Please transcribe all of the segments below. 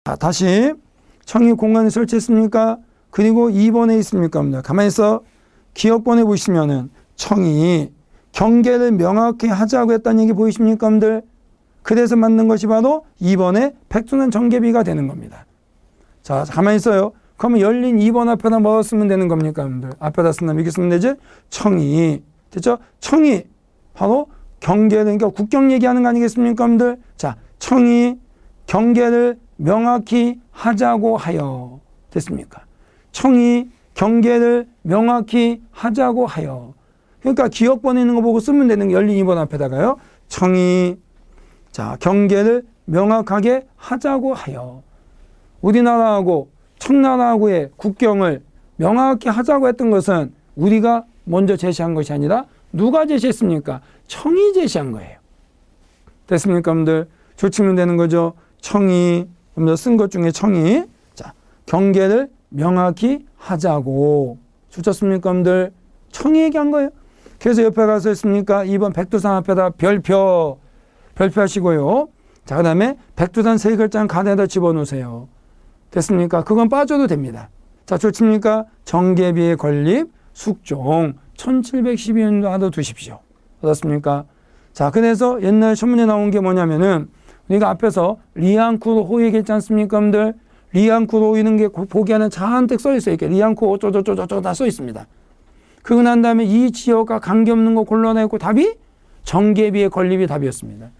자, 다시 청이 공간에 설치했습니까? 그리고 2번에 있습니까? 가만히 있어. 기억본에 보시면은 청이 경계를 명확히 하자고 했다는 얘기 보이십니까? 그래서 만든 것이 바로 2번의 백두산 정계비가 되는 겁니다. 자, 가만히 있어요. 그러면 열린 2번 앞에다 뭐 쓰면 되는 겁니까? 앞에다 쓴다면 이렇게 쓰면 되지? 청이. 됐죠? 청이 바로 경계를, 그러니까 국경 얘기하는 거 아니겠습니까? 자, 청이 경계를 명확히 하자고 하여. 됐습니까? 청이 경계를 명확히 하자고 하여. 그러니까 기억번에 있는 거 보고 쓰면 되는 게 열린 2번 앞에다가요. 청이 자, 경계를 명확하게 하자고 하여. 우리나라하고 청나라하고의 국경을 명확히 하자고 했던 것은 우리가 먼저 제시한 것이 아니라 누가 제시했습니까? 청이 제시한 거예요. 됐습니까, 여러분들? 조치면 되는 거죠. 청이, 여러분들 쓴 것 중에 청이. 자, 경계를 명확히 하자고. 좋습니까, 여러분들? 청이 얘기한 거예요. 그래서 옆에 가서 했습니까? 2번 백두산 앞에다 별표 하시고요. 자, 그 다음에 백두산 세 글자는 가운데다 집어넣으세요. 됐습니까? 그건 빠져도 됩니다. 자, 좋습니까? 정계비의 건립, 숙종, 1712년도 하도 두십시오. 어떻습니까? 자, 그래서 옛날 신문에 나온 게 뭐냐면은 우리가 앞에서 리앙쿠르호 얘기했지 않습니까? 여러분들? 리앙쿠르호 이런 게 보기에는 잔뜩 써 있어요. 이렇게 리앙쿠르 어쩌고저쩌고 다 써 있습니다. 그러고 난 다음에 이 지역과 관계없는 거 골라내고 답이 정계비의 건립이 답이었습니다.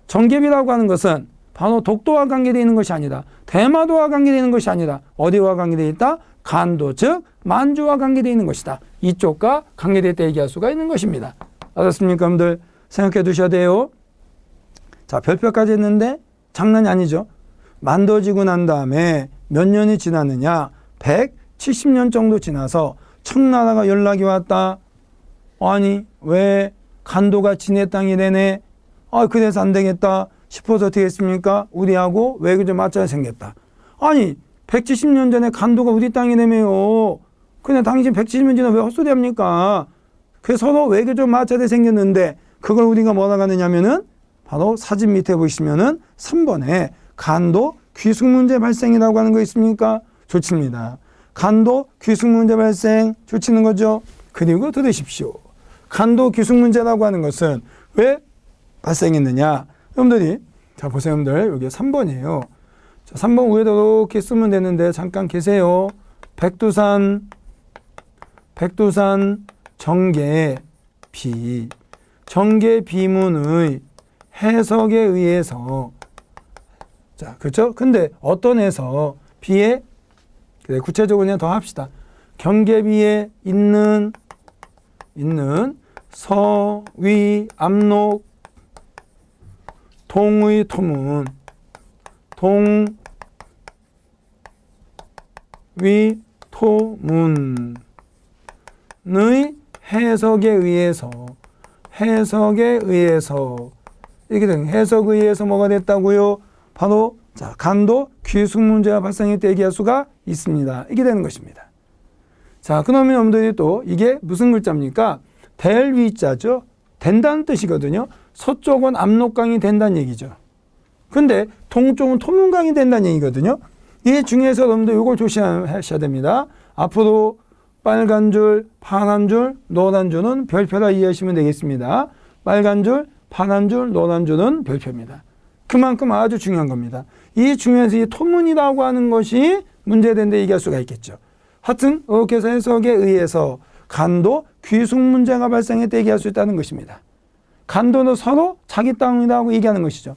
정계비라고 하는 것은 바로 독도와 관계되어 있는 것이 아니라 대마도와 관계되어 있는 것이 아니라 어디와 관계되어 있다? 간도, 즉 만주와 관계되어 있는 것이다. 이쪽과 관계되어 있다 얘기할 수가 있는 것입니다. 알았습니까? 여러분들 생각해 두셔야 돼요. 자, 별표까지 했는데 장난이 아니죠. 만들어지고 난 다음에 몇 년이 지났느냐? 170년 정도 지나서 청나라가 연락이 왔다. 아니, 왜 간도가 지네 땅이 되네? 그래서 안 되겠다 싶어서 어떻게 했습니까? 우리하고 외교적 맞자가 생겼다. 아니, 170년 전에 간도가 우리 땅이 되면요. 근데 당신 170년 전에 왜 헛소리 합니까? 그래서 서로 외교적 맞자가 생겼는데 그걸 우리가 뭐라고 하느냐면은 바로 사진 밑에 보시면은 3번에 간도 귀숙 문제 발생이라고 하는 거 있습니까? 좋습니다. 간도 귀숙 문제 발생 좋치는 거죠. 그리고 들으십시오. 간도 귀숙 문제라고 하는 것은 왜 발생했느냐? 여러분들이 자 보세요, 여러분들 여기 3번이에요. 자, 3번 위에다 이렇게 쓰면 되는데 잠깐 계세요. 백두산 정계비 정계비문의 해석에 의해서 자 그렇죠? 근데 어떤 해석 비에 그래, 구체적으로 그냥 더 합시다. 경계비에 있는 서위 압록 동의 토문 동위 토문의 해석에 의해서 이렇게 된 해석에 의해서 뭐가 됐다고요? 바로 자 간도 귀숙 문제가 발생했다 얘기할 수가 있습니다. 이게 되는 것입니다. 자, 그러면 여러분들이 또 이게 무슨 글자입니까? 델위자죠. 된다는 뜻이거든요. 서쪽은 압록강이 된다는 얘기죠. 근데 동쪽은 토문강이 된다는 얘기거든요. 이 중에서 여러분들 이걸 조심하셔야 됩니다. 앞으로 빨간 줄, 파란 줄, 노란 줄은 별표라 이해하시면 되겠습니다. 빨간 줄, 파란 줄, 노란 줄은 별표입니다. 그만큼 아주 중요한 겁니다. 이 중에서 이 토문이라고 하는 것이 문제된데 얘기할 수가 있겠죠. 하여튼 이렇게 해서 해석에 의해서 간도 귀숙 문제가 발생했다 얘기할 수 있다는 것입니다. 간도는 서로 자기 땅이라고 얘기하는 것이죠.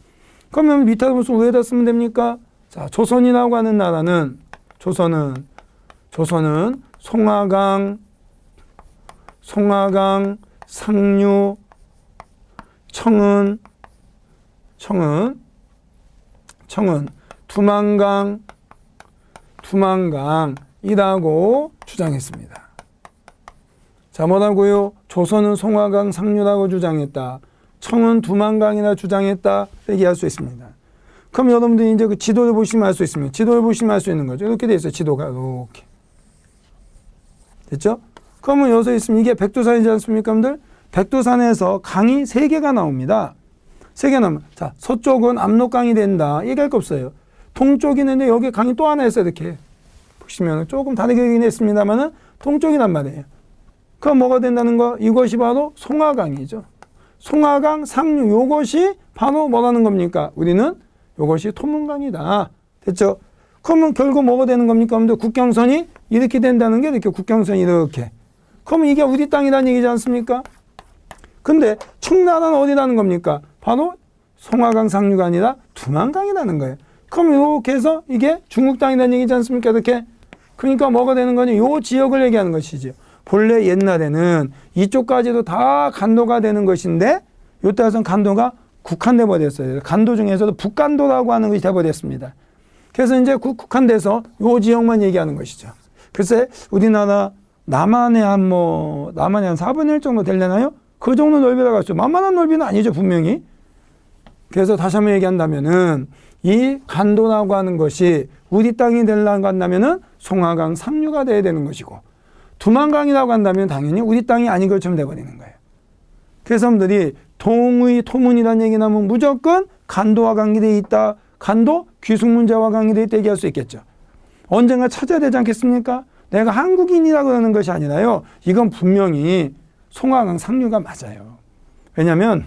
그러면 밑에 무슨 왜다 쓰면 됩니까? 자, 조선이라고 하는 나라는 조선은 송화강, 상류, 청은 두만강이라고 주장했습니다. 자, 뭐라고요? 조선은 송화강 상류라고 주장했다. 청은 두만강이라 주장했다. 얘기할 수 있습니다. 그럼 여러분들이 이제 그 지도를 보시면 알 수 있습니다. 지도를 보시면 알 수 있는 거죠. 이렇게 돼 있어요. 지도가 이렇게. 됐죠? 그러면 여기서 있으면 이게 백두산이지 않습니까, 여러분들? 백두산에서 강이 3개가 나옵니다. 3개 나오면 자, 서쪽은 압록강이 된다. 얘기할 거 없어요. 동쪽이 있는데 여기 강이 또 하나 있어요. 이렇게 보시면 조금 다르게 되긴 했습니다만은 동쪽이란 말이에요. 그럼 뭐가 된다는 거? 이것이 바로 송하강이죠. 송하강 상류, 요것이 바로 뭐라는 겁니까? 우리는 요것이 토문강이다. 됐죠? 그러면 결국 뭐가 되는 겁니까? 국경선이 이렇게 된다는 게 이렇게 국경선이 이렇게. 그러면 이게 우리 땅이라는 얘기지 않습니까? 근데 청나라는 어디라는 겁니까? 바로 송하강 상류가 아니라 두만강이라는 거예요. 그럼 이렇게 해서 이게 중국 땅이라는 얘기지 않습니까? 이렇게. 그러니까 뭐가 되는 거냐? 요 지역을 얘기하는 것이죠. 본래 옛날에는 이쪽까지도 다 간도가 되는 것인데 요때 와서는 간도가 국한돼 버렸어요. 간도 중에서도 북간도라고 하는 것이 돼버렸습니다. 그래서 이제 국한돼서 요 지역만 얘기하는 것이죠. 글쎄 우리나라 남한의 한 4분의 1 정도 되려나요? 그 정도 넓이라고 하죠. 만만한 넓이는 아니죠, 분명히. 그래서 다시 한번 얘기한다면은 이 간도라고 하는 것이 우리 땅이 되려고 한다면은 송하강 상류가 돼야 되는 것이고 두만강이라고 한다면 당연히 우리 땅이 아닌 것처럼 돼버리는 거예요. 그래서 사람들이 동의 토문이라는 얘기 나오면 무조건 간도와 관계되어 있다. 간도 귀숙문제와 관계되어 있다 얘기할 수 있겠죠. 언젠가 찾아야 되지 않겠습니까? 내가 한국인이라고 하는 것이 아니라요. 이건 분명히 송하강 상류가 맞아요. 왜냐하면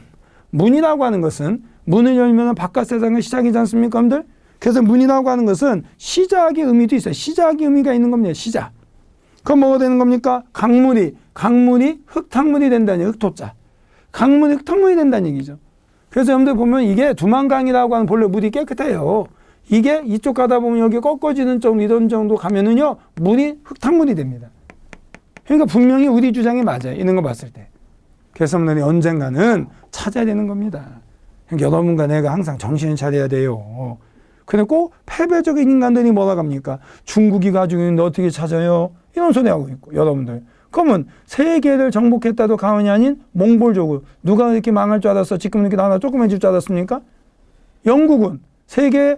문이라고 하는 것은 문을 열면 바깥 세상의 시작이지 않습니까, 여러분들? 그래서 문이라고 하는 것은 시작의 의미도 있어요. 시작의 의미가 있는 겁니다. 시작. 그럼 뭐가 되는 겁니까? 강물이 흙탕물이 된다는 얘기, 흙토자. 강물이 흙탕물이 된다는 얘기죠. 그래서 여러분들 보면 이게 두만강이라고 하는 본래 물이 깨끗해요. 이게 이쪽 가다 보면 여기 꺾어지는 정도 이런 정도 가면은요 물이 흙탕물이 됩니다. 그러니까 분명히 우리 주장이 맞아요. 이런 거 봤을 때. 그래서 여러분들이 언젠가는 찾아야 되는 겁니다. 그러니까 여러분과 내가 항상 정신을 차려야 돼요. 근데 꼭 패배적인 인간들이 뭐라 합니까? 중국이 가지고 있는데 어떻게 찾아요? 이런 소리 하고 있고 여러분들. 그러면 세계를 정복했다도 가언이 아닌 몽골족을 누가 이렇게 망할 줄 알았어? 지금 이렇게 나라 조그매질 줄 알았습니까? 영국은 세계의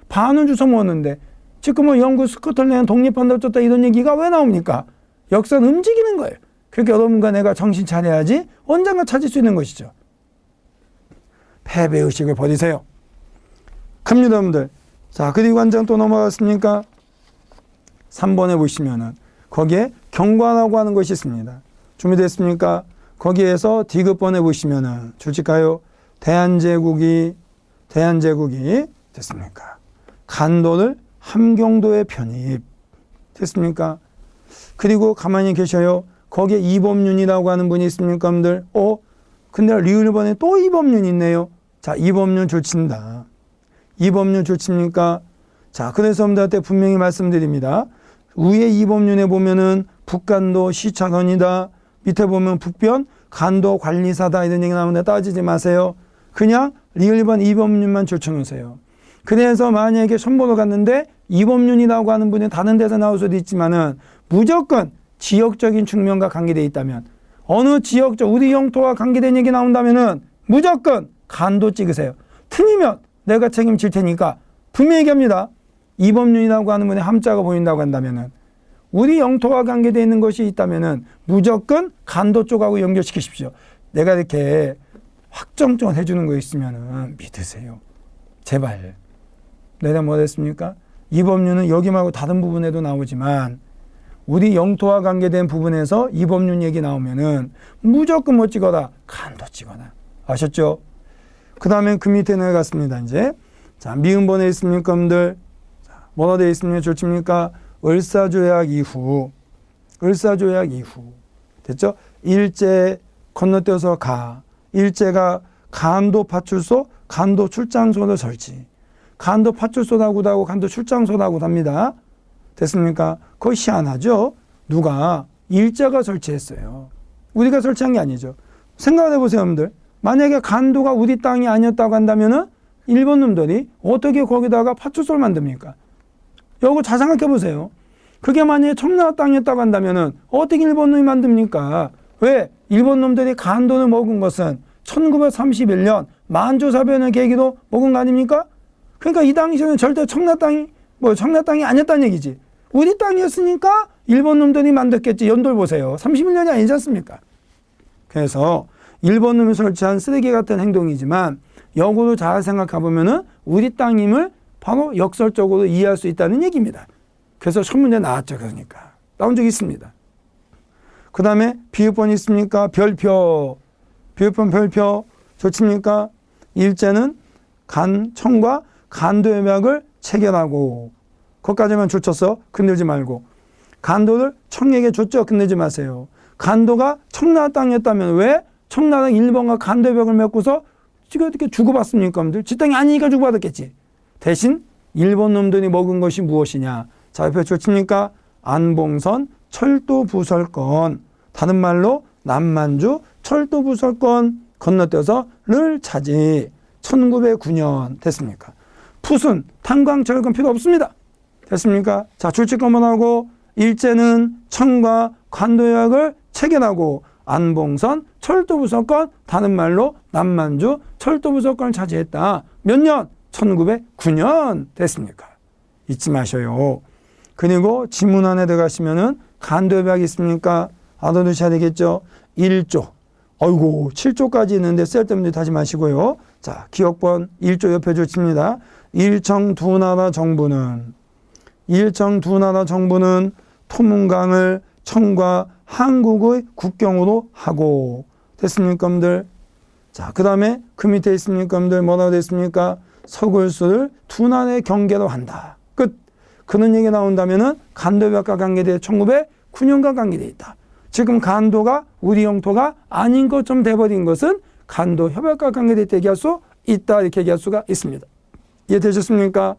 반은 주워 먹었는데 지금은 영국 스코틀랜드 독립한다고 쳤다 이런 얘기가 왜 나옵니까? 역사는 움직이는 거예요. 그러니까 여러분과 내가 정신 차려야지 언젠가 찾을 수 있는 것이죠. 패배의식을 버리세요. 갑니다, 여러분들. 자, 그리고 한 장 또 넘어갔습니까? 3번에 보시면은 거기에 경과라고 하는 것이 있습니다. 준비됐습니까? 거기에서 디귿번에 보시면은 줄칠까요? 대한제국이 됐습니까? 간도를 함경도에 편입 됐습니까? 그리고 가만히 계셔요. 거기에 이범윤이라고 하는 분이 있습니까, 여러분들? 근데 리을번에 또 이범윤이 있네요. 자, 이범윤 줄친다. 이범윤 줄칩니까? 자, 그래서 여러분들한테 분명히 말씀드립니다. 위에 이범윤에 보면은 북간도 시차선이다. 밑에 보면 북변 간도 관리사다. 이런 얘기 나오는데 따지지 마세요. 그냥 리을번 이범윤만 줄쳐놓으세요. 그래서 만약에 선보러 갔는데 이범윤이라고 하는 분이 다른 데서 나올 수도 있지만은 무조건 지역적인 측면과 관계되어 있다면 어느 지역적 우리 영토와 관계된 얘기 나온다면은 무조건 간도 찍으세요. 틀리면 내가 책임질 테니까 분명히 얘기합니다. 이범윤이라고 하는 분의 함자가 보인다고 한다면은 우리 영토와 관계되어 있는 것이 있다면은 무조건 간도 쪽하고 연결시키십시오. 내가 이렇게 확정적으로 해주는 거 있으면은 믿으세요. 제발. 내가 뭐 했습니까? 이범윤은 여기 말고 다른 부분에도 나오지만 우리 영토와 관계된 부분에서 이범윤 얘기 나오면은 무조건 뭐 찍어라? 간도 찍어라. 아셨죠? 그 다음에 그 밑에 내려갔습니다. 이제. 자, 미음번에 있습니까, 여러분들? 뭐가 되어 있습니까? 좋습니까? 을사조약 이후. 됐죠? 일제 건너뛰어서 일제가 간도 파출소, 간도 출장소를 설치. 간도 파출소라고도 하고 간도 출장소라고도 합니다. 됐습니까? 그거 희한하죠? 누가? 일제가 설치했어요. 우리가 설치한 게 아니죠. 생각해 보세요, 여러분들. 만약에 간도가 우리 땅이 아니었다고 한다면은 일본 놈들이 어떻게 거기다가 파출소를 만듭니까? 이거 잘 생각해 보세요. 그게 만약에 청나라 땅이었다고 한다면은 어떻게 일본 놈이 만듭니까? 왜? 일본 놈들이 간도를 먹은 것은 1931년 만주사변을 계기로 먹은 거 아닙니까? 그러니까 이 당시에는 절대 청나라 땅이 아니었다는 얘기지. 우리 땅이었으니까 일본 놈들이 만들겠지. 연도를 보세요. 31년이 아니지 않습니까? 그래서 일본 놈이 설치한 쓰레기 같은 행동이지만 역으로 잘 생각해 보면은 우리 땅임을 바로 역설적으로 이해할 수 있다는 얘기입니다. 그래서 첫 문제 나왔죠. 그러니까 나온 적이 있습니다. 그 다음에 비읍번이 있습니까? 별표. 비읍번 별표 좋습니까? 일제는 청과 간도협약을 체결하고, 거기까지만 좋쳤어. 건들지 말고. 간도를 청에게 줬죠. 건들지 마세요. 간도가 청나라 땅이었다면 왜 청나라랑 일본과 간도협약을 맺고서 지금 어떻게 주고받습니까? 지 땅이 아니니까 주고받았겠지. 대신 일본 놈들이 먹은 것이 무엇이냐? 자, 옆에 좋습니까? 안봉선 철도부설권. 다른 말로 남만주 철도부설권 건너뛰어서를 차지. 1909년 됐습니까? 푸순 탄광철권 필요 없습니다. 됐습니까? 자, 출제권만 하고 일제는 청과 간도협약을 체결하고 안봉선 철도부설권, 다른 말로 남만주 철도부설권을 차지했다. 몇 년? 1909년 됐습니까? 잊지 마셔요. 그리고 지문 안에 들어가시면은 간도협약이 있습니까? 알아두셔야 되겠죠. 1조. 어이고 7조까지 있는데 쓸데없는 다시 마시고요. 자, 기억번 1조 옆에 좋습니다. 일청 두 나라 정부는 토문강을 청과 한국의 국경으로 하고 됐습니까, 여러분들? 자, 그 다음에 그 밑에 있습니까, 여러분들? 뭐라고 됐습니까? 서굴수를 두 나라의 경계로 한다. 끝. 그런 얘기 나온다면은 간도협약과 관계돼 1909년과 관계돼 있다. 지금 간도가 우리 영토가 아닌 것처럼 돼버린 것은 간도협약과 관계돼 있다 얘기할 수 있다. 이렇게 얘기할 수가 있습니다. 이해되셨습니까?